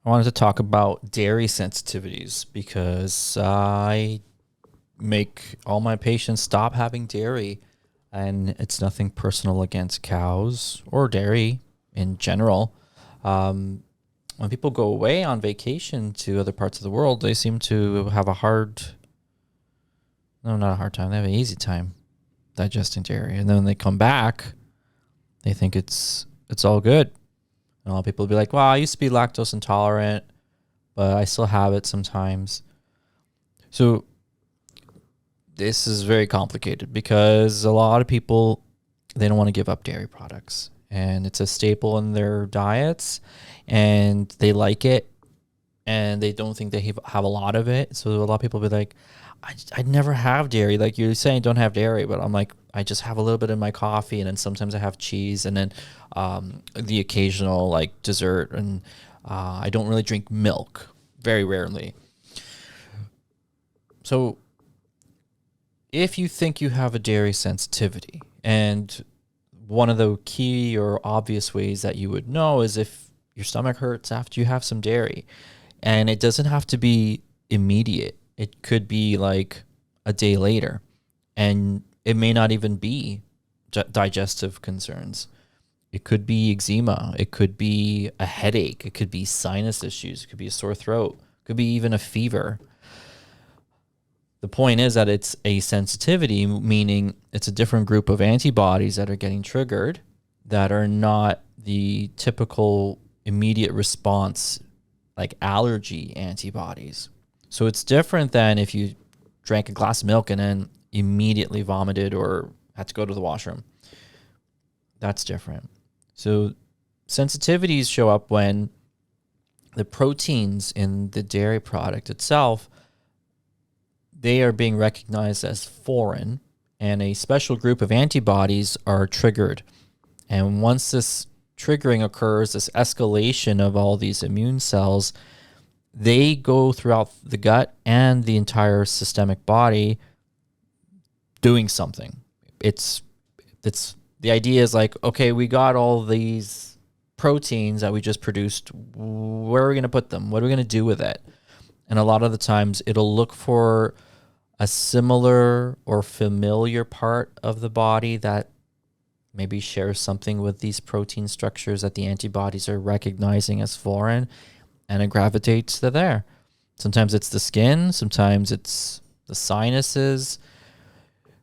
I wanted to talk about dairy sensitivities because I make all my patients stop having dairy, and it's nothing personal against cows or dairy in general. Um, when people go away on vacation to other parts of the world, they seem to have a hard, no, not a hard time, they have an easy time digesting dairy. And then when they come back, they think it's all good. And a lot of people will be like, well, I used to be lactose intolerant, but I still have it sometimes. So this is very complicated because a lot of people, they don't want to give up dairy products, and it's a staple in their diets, and they like it, and they don't think they have a lot of it. So a lot of people be like, I never have dairy. Like you're saying, don't have dairy, but I'm like, I just have a little bit in my coffee, and then sometimes I have cheese, and then the occasional like dessert, and I don't really drink milk, very rarely. So if you think you have a dairy sensitivity, and one of the key or obvious ways that you would know is if your stomach hurts after you have some dairy, and it doesn't have to be immediate. It could be like a day later, and it may not even be digestive concerns. It could be eczema. It could be a headache. It could be sinus issues. It could be a sore throat. It could be even a fever. The point is that it's a sensitivity, meaning it's a different group of antibodies that are getting triggered that are not the typical immediate response like allergy antibodies. So it's different than if you drank a glass of milk and then immediately vomited or had to go to the washroom. That's different. So sensitivities show up when the proteins in the dairy product itself, they are being recognized as foreign, and a special group of antibodies are triggered. And once this triggering occurs, this escalation of all these immune cells, they go throughout the gut and the entire systemic body doing something. It's the idea is like, okay, we got all these proteins that we just produced. Where are we going to put them? What are we going to do with it? And a lot of the times it'll look for a similar or familiar part of the body that maybe shares something with these protein structures that the antibodies are recognizing as foreign, and it gravitates to there. Sometimes it's the skin, sometimes it's the sinuses,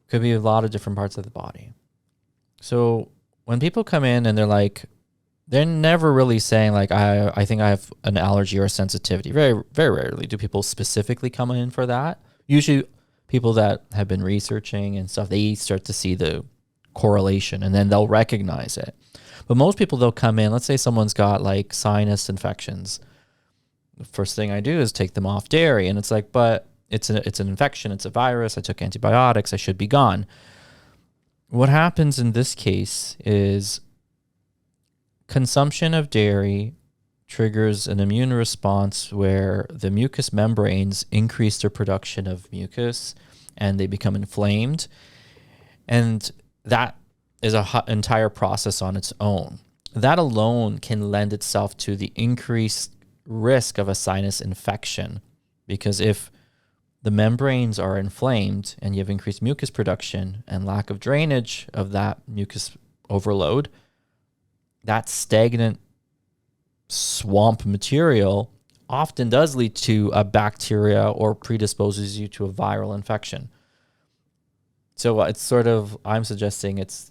could be a lot of different parts of the body. So when people come in and they're never really saying like, I think I have an allergy or a sensitivity. Very, very rarely do people specifically come in for that. Usually people that have been researching and stuff, they start to see the correlation and then they'll recognize it. But most people, they'll come in, let's say someone's got like sinus infections. The first thing I do is take them off dairy, and it's like, but it's an infection, it's a virus, I took antibiotics, I should be gone. What happens in this case is consumption of dairy triggers an immune response where the mucous membranes increase their production of mucus and they become inflamed. And that is an entire process on its own. That alone can lend itself to the increased risk of a sinus infection, because if the membranes are inflamed and you have increased mucus production and lack of drainage of that mucus overload, that stagnant swamp material often does lead to a bacteria or predisposes you to a viral infection. So it's sort of, I'm suggesting it's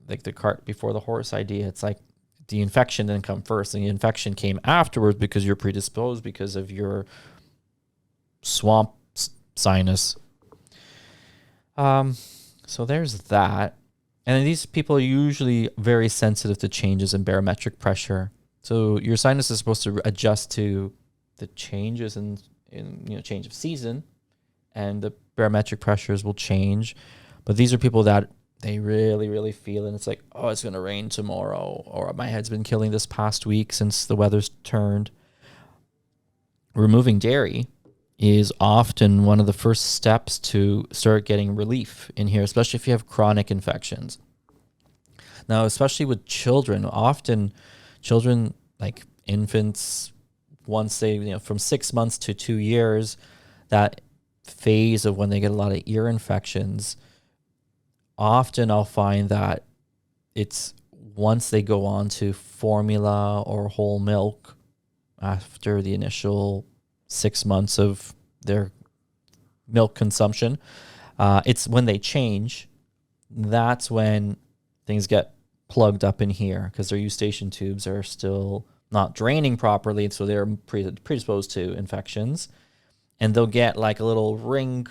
like the cart before the horse idea. It's like the infection didn't come first, and the infection came afterwards because you're predisposed because of your swamp sinus. So there's that. And these people are usually very sensitive to changes in barometric pressure. So your sinus is supposed to adjust to the changes in change of season, and the barometric pressures will change. But these are people that they really, really feel, and it's like, oh, it's going to rain tomorrow, or my head's been killing this past week since the weather's turned. Removing dairy is often one of the first steps to start getting relief in here, especially if you have chronic infections. Now, especially with children, often children like infants, once they, from 6 months to 2 years, that phase of when they get a lot of ear infections, often I'll find that it's once they go on to formula or whole milk after the initial 6 months of their milk consumption, it's when they change, that's when things get plugged up in here because their eustachian tubes are still not draining properly, so they're predisposed to infections, and they'll get like a little ring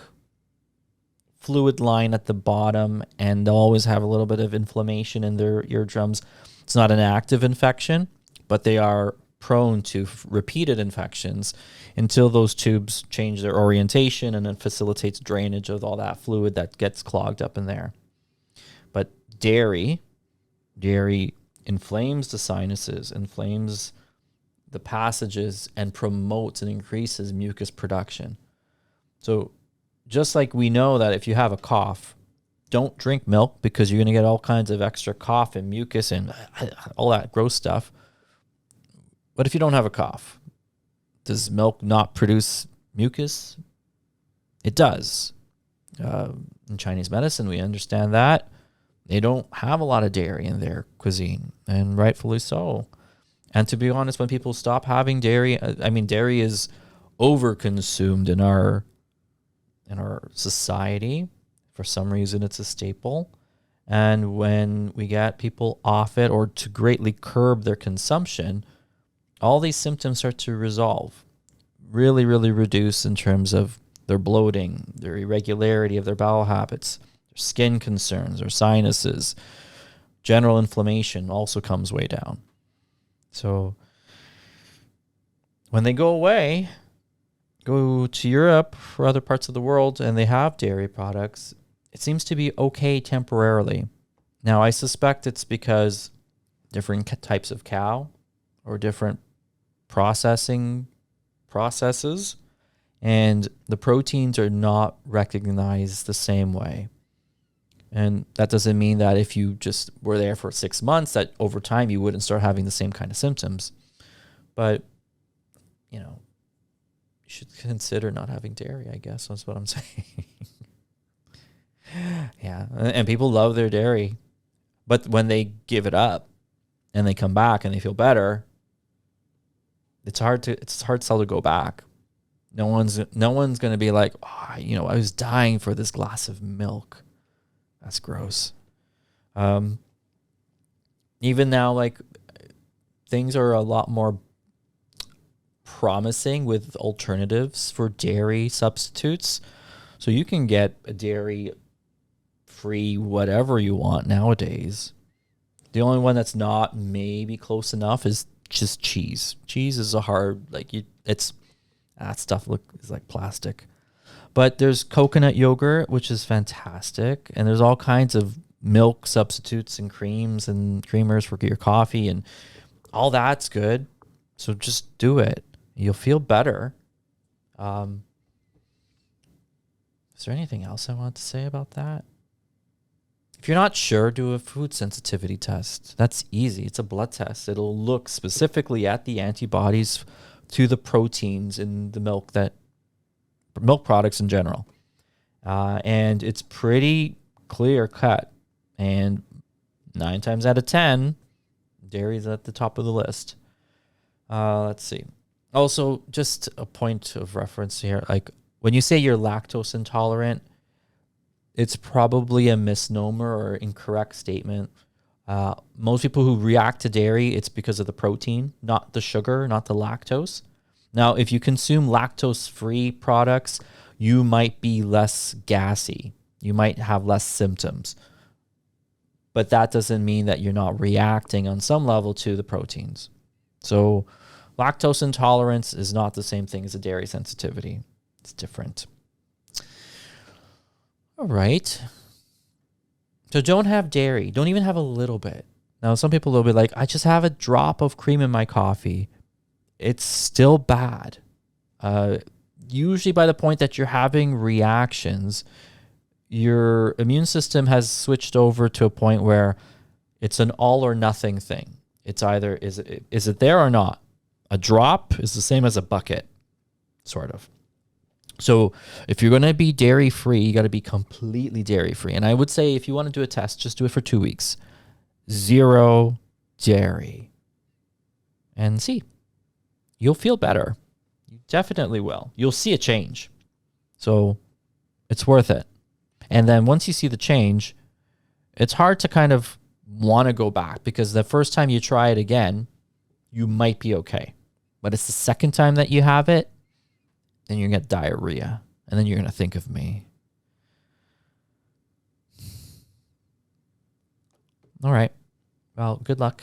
fluid line at the bottom, and they'll always have a little bit of inflammation in their eardrums. It's not an active infection, but they are prone to repeated infections until those tubes change their orientation, and it facilitates drainage of all that fluid that gets clogged up in there. But dairy inflames the sinuses, inflames the passages, and promotes and increases mucus production. So just like we know that if you have a cough, don't drink milk because you're going to get all kinds of extra cough and mucus and all that gross stuff. But if you don't have a cough, does milk not produce mucus? It does. In Chinese medicine, we understand that. They don't have a lot of dairy in their cuisine, and rightfully so. And to be honest, when people stop having dairy, dairy is overconsumed in our society. For some reason, it's a staple. And when we get people off it or to greatly curb their consumption, all these symptoms start to resolve, really, really reduce in terms of their bloating, their irregularity of their bowel habits, their skin concerns, their sinuses, general inflammation also comes way down. So when they go away, go to Europe or other parts of the world, and they have dairy products, it seems to be okay temporarily. Now, I suspect it's because different types of cow or different processes, and the proteins are not recognized the same way. And that doesn't mean that if you just were there for 6 months, that over time you wouldn't start having the same kind of symptoms. But, you should consider not having dairy, I guess. That's what I'm saying. Yeah. And people love their dairy. But when they give it up and they come back and they feel better, it's hard to tell to go back. No one's going to be like, I was dying for this glass of milk. That's gross. Even now, like, things are a lot more promising with alternatives for dairy substitutes. So you can get a dairy-free whatever you want nowadays. The only one that's not maybe close enough is just cheese. Cheese is a hard, that stuff is like plastic. But there's coconut yogurt, which is fantastic. And there's all kinds of milk substitutes and creams and creamers for your coffee, and all that's good. So just do it. You'll feel better. Is there anything else I want to say about that? If you're not sure, do a food sensitivity test. That's easy. It's a blood test. It'll look specifically at the antibodies to the proteins in the milk products in general. And it's pretty clear cut. And 9 times out of 10, dairy's at the top of the list. Let's see. Also, just a point of reference here. Like, when you say you're lactose intolerant, it's probably a misnomer or incorrect statement. Most people who react to dairy, it's because of the protein, not the sugar, not the lactose. Now, if you consume lactose-free products, you might be less gassy. You might have less symptoms. But that doesn't mean that you're not reacting on some level to the proteins. So lactose intolerance is not the same thing as a dairy sensitivity. It's different. All right. So don't have dairy. Don't even have a little bit. Now, some people will be like, I just have a drop of cream in my coffee. It's still bad. Usually by the point that you're having reactions, your immune system has switched over to a point where it's an all or nothing thing. It's either is it there or not? A drop is the same as a bucket, sort of. So if you're going to be dairy-free, you got to be completely dairy-free. And I would say if you want to do a test, just do it for 2 weeks. 0 dairy. And see. You'll feel better. You definitely will. You'll see a change. So it's worth it. And then once you see the change, it's hard to kind of want to go back, because the first time you try it again, you might be okay. But it's the second time that you have it, then you're going to get diarrhea. And then you're going to think of me. All right. Well, good luck.